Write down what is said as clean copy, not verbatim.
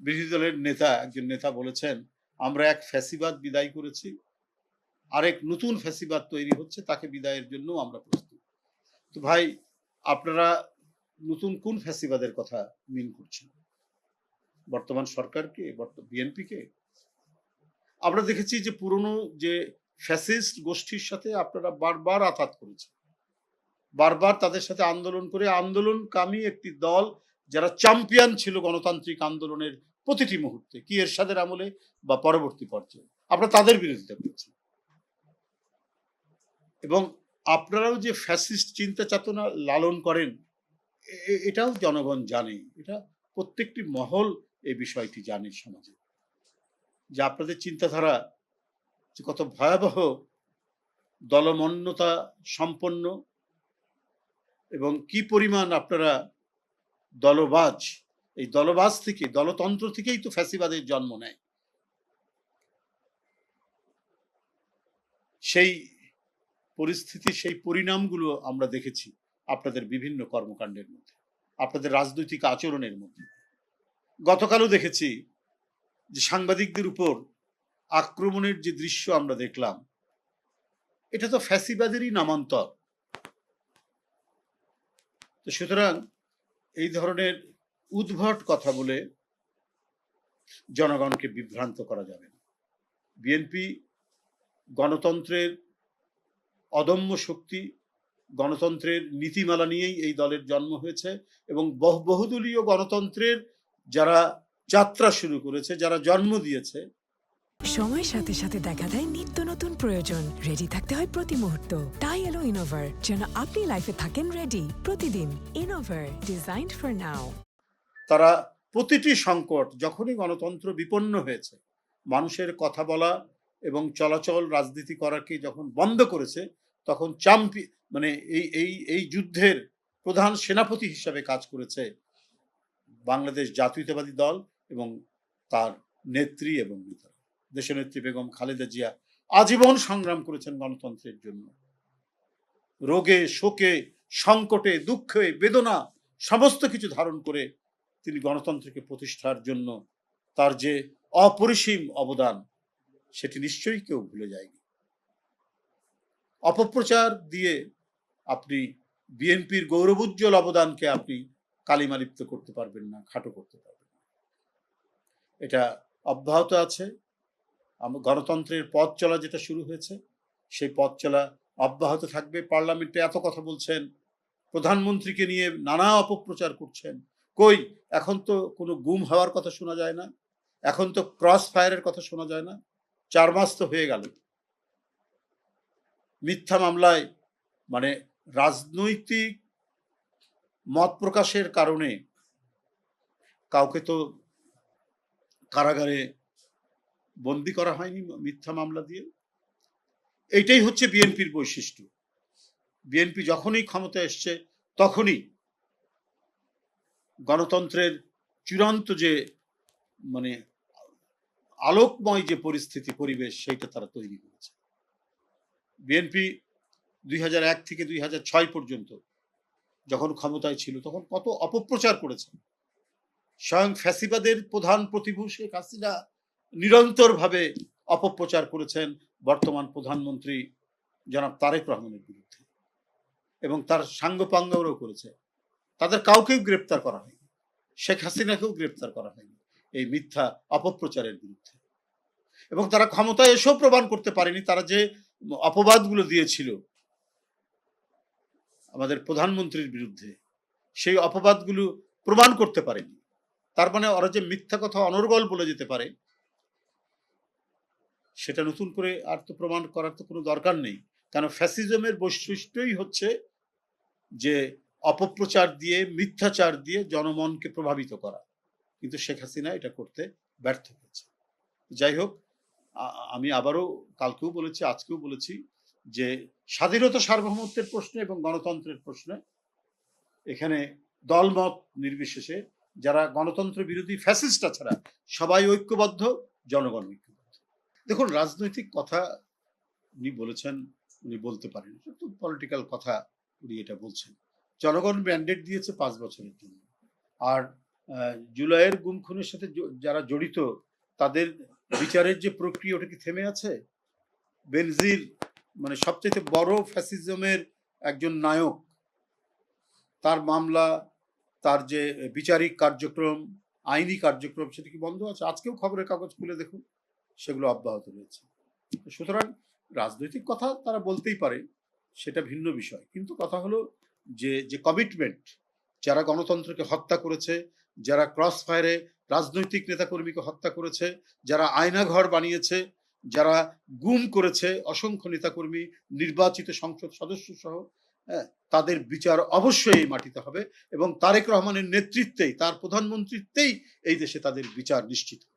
বিরোধী দলের নেতা একজন নেতা বলেছেন, আমরা এক ফ্যাসিবাদ বিদায় করেছি, আরেক নতুন ফ্যাসিবাদ তৈরি হচ্ছে, তাকে বিদায়ের জন্য আমরা প্রস্তুত। তো ভাই, আপনারা নতুন কোন ফ্যাসিবাদের কথা মিন করছেন? বর্তমান সরকারকে, বিএনপিকে? আমরা দেখেছি যে পুরনো যে ফ্যাসিস্ট গোষ্ঠীর সাথে আপনারা বারবার আঘাত করেছেন, বারবার তাদের সাথে আন্দোলন করে, আন্দোলনকামী একটি দল যারা চ্যাম্পিয়ন ছিল গণতান্ত্রিক আন্দোলনের প্রতিটি মুহূর্তে, কি এরশাদের আমলে বা পরবর্তী পর্যায়ে, আপনারা তাদের বিরোধিতা করেছেন। এবং আপনারাও যে ফ্যাসিস্ট চিন্তা চেতনা লালন করেন, এটাও জনগণ জানে, এটা প্রত্যেকটি মহল এই বিষয়টি জানে সমাজে, যে আপনাদের চিন্তাধারা যে কত ভয়াবহ, দলমন্যতা সম্পন্ন, এবং কি পরিমাণ আপনারা দলবাজ। এই দলবাজ থেকে, দলতন্ত্র থেকেই তো ফ্যাসিবাদের জন্ম নেয়। সেই পরিস্থিতি, সেই পরিণামগুলো আমরা দেখেছি আপনাদের বিভিন্ন কর্মকাণ্ডের মধ্যে, আপনাদের রাজনৈতিক আচরণের মধ্যে। গতকালও দেখেছি যে সাংবাদিকদের উপর আক্রমণের যে দৃশ্য আমরা দেখলাম, এটা তো ফ্যাসিবাদেরই নামান্তর। তো সুতরাং এই ধরনের উদ্ভট কথা বলে জনগণকে বিভ্রান্ত করা যাবে না। বিএনপি গণতন্ত্রের অদম্য শক্তি, গণতন্ত্রের নীতিমালা নিয়েই এই দলের জন্ম হয়েছে, এবং বহুদলীয় গণতন্ত্রের যারা যাত্রা শুরু করেছে, যারা জন্ম দিয়েছে। সময়ের সাথে সাথে দেখা দেয় নিত্য নতুন প্রয়োজন। রেডি থাকতে হয় প্রতি মুহূর্ত। তাই এলো ইনোভার, যেন আপনি লাইফে থাকেন রেডি প্রতিদিন। Innova, designed for now. তারা প্রতিটি সংকট, যখনই গণতন্ত্র বিপন্ন হয়েছে, মানুষের কথা বলা এবং চলাচল, রাজনীতি করাকে যখন বন্ধ করেছে, তখন মানে এই যুদ্ধের প্রধান সেনাপতি হিসাবে কাজ করেছে বাংলাদেশ জাতীয়তাবাদী দল এবং তার নেত্রী এবং নেতা দেশনেত্রী বেগম খালেদা জিয়া। আজীবন সংগ্রাম করেছেন গণতন্ত্রের জন্য। রোগে, শোকে, সংকটে, দুঃখে, বেদনা সমস্ত কিছু ধারণ করে তিনি গণতন্ত্রকে প্রতিষ্ঠার জন্য তার যে অপরিসীম অবদান, সেটি নিশ্চয়ই কেউ ভুলে যায়নি। অপপ্রচার দিয়ে আপনি বিএনপির গৌরবোজ্জ্বল অবদানকে আপনি কালিমালিপ্ত করতে পারবেন না, খাটো করতে পারবেন না। এটা অব্যাহত আছে। গণতন্ত্রের পথ চলা যেটা শুরু হয়েছে, সেই পথ চলা অব্যাহত থাকবে। পার্লামেন্টে এত কথা বলছেন, প্রধানমন্ত্রীকে নিয়ে নানা অপপ্রচার করছেন। কই, এখন তো কোনো গুম হওয়ার কথা শোনা যায় না, এখন তো ক্রস ফায়ারের কথা শোনা যায় না। 4 মাস তো হয়ে গেল। মিথ্যা মামলায়, মানে রাজনৈতিক মত প্রকাশের কারণে কাউকে তো কারাগারে বন্দি করা হয়নি মিথ্যা মামলা দিয়ে। এইটাই হচ্ছে বিএনপির বৈশিষ্ট্য। বিএনপি যখনই ক্ষমতায় এসছে, তখনই গণতন্ত্রের চূড়ান্ত যে মানে আলোকময় যে পরিস্থিতি, পরিবেশ, সেইটা তারা তৈরি করেছে। বিএনপি 2001 থেকে 2006 পর্যন্ত যখন ক্ষমতায় ছিল, তখন কত অপপ্রচার করেছে। স্বয়ং ফ্যাসিবাদের প্রধান প্রতিভূ শেখ হাসিনা নিরন্তরভাবে অপপ্রচার করেছেন বর্তমান প্রধানমন্ত্রী জনাব তারেক রহমানের বিরুদ্ধে, এবং তার সাঙ্গপাঙ্গও করেছে। তাদের কাউকেও গ্রেপ্তার করা হয়নি, শেখ হাসিনাকেও গ্রেপ্তার করা হয়নি এই মিথ্যা অপপ্রচারের বিরুদ্ধে। এবং তারা ক্ষমতায় এসেও প্রমাণ করতে পারেনি, তারা যে অপবাদগুলো দিয়েছিল আমাদের প্রধানমন্ত্রীর বিরুদ্ধে, সেই অপবাদগুলো প্রমাণ করতে পারেনি। তার মানে ওরা যে মিথ্যা কথা অনর্গল বলে যেতে পারে, সেটা নতুন করে আর তো প্রমাণ করার তো কোনো দরকার নেই। কারণ ফ্যাসিজমের বৈশিষ্ট্যই হচ্ছে যে অপপ্রচার দিয়ে, মিথ্যাচার দিয়ে জনমনকে প্রভাবিত করা। কিন্তু শেখ হাসিনা এটা করতে ব্যর্থ হয়েছে। যাই হোক, আমি আবারও কালকেও বলেছি, আজকেও বলেছি, যে স্বাধীনতা সার্বভৌমত্বের প্রশ্নে এবং গণতন্ত্রের প্রশ্নে এখানে দলমত নির্বিশেষে যারা গণতন্ত্র বিরোধী ফ্যাসিস্ট ছাড়া সবাই ঐক্যবদ্ধ, জনগণ ঐক্যবদ্ধ। দেখুন, রাজনৈতিক কথা উনি বলেছেন, উনি বলতে পারেন, কিন্তু পলিটিক্যাল কথা উনি এটা বলছেন। জনগণ ম্যান্ডেট দিয়েছে 5 বছরের জন্য, আর জুলাইয়ের গুম খুনের সাথে যারা জড়িত তাদের বিচারের যে প্রক্রিয়া ওটা কি থেমে আছে? বেনজির মানে সবচেয়ে বড় ফ্যাসিজমের একজন নায়ক, তার মামলা, তার যে বিচারিক কার্যক্রম, আইনি কার্যক্রম সেটা কি বন্ধ আছে? আজকেও খবরের কাগজ খুলে দেখুন, সেগুলো অব্যাহত রয়েছে। সুতরাং রাজনৈতিক কথা তারা বলতেই পারে, সেটা ভিন্ন বিষয়, কিন্তু কথা হলো যে কমিটমেন্ট, যারা গণতন্ত্রকে হত্যা করেছে, যারা ক্রস ফায়ারে রাজনৈতিক নেতাকর্মীকে হত্যা করেছে, যারা আয়নাঘর বানিয়েছে, যারা গুম করেছে অসংখ্য নেতাকর্মী, নির্বাচিত সংসদ সদস্য সহ, হ্যাঁ, তাদের বিচার অবশ্যই এই মাটিতে হবে এবং তারেক রহমানের নেতৃত্বেই, তার প্রধানমন্ত্রীত্বেই এই দেশে তাদের বিচার নিশ্চিত হবে।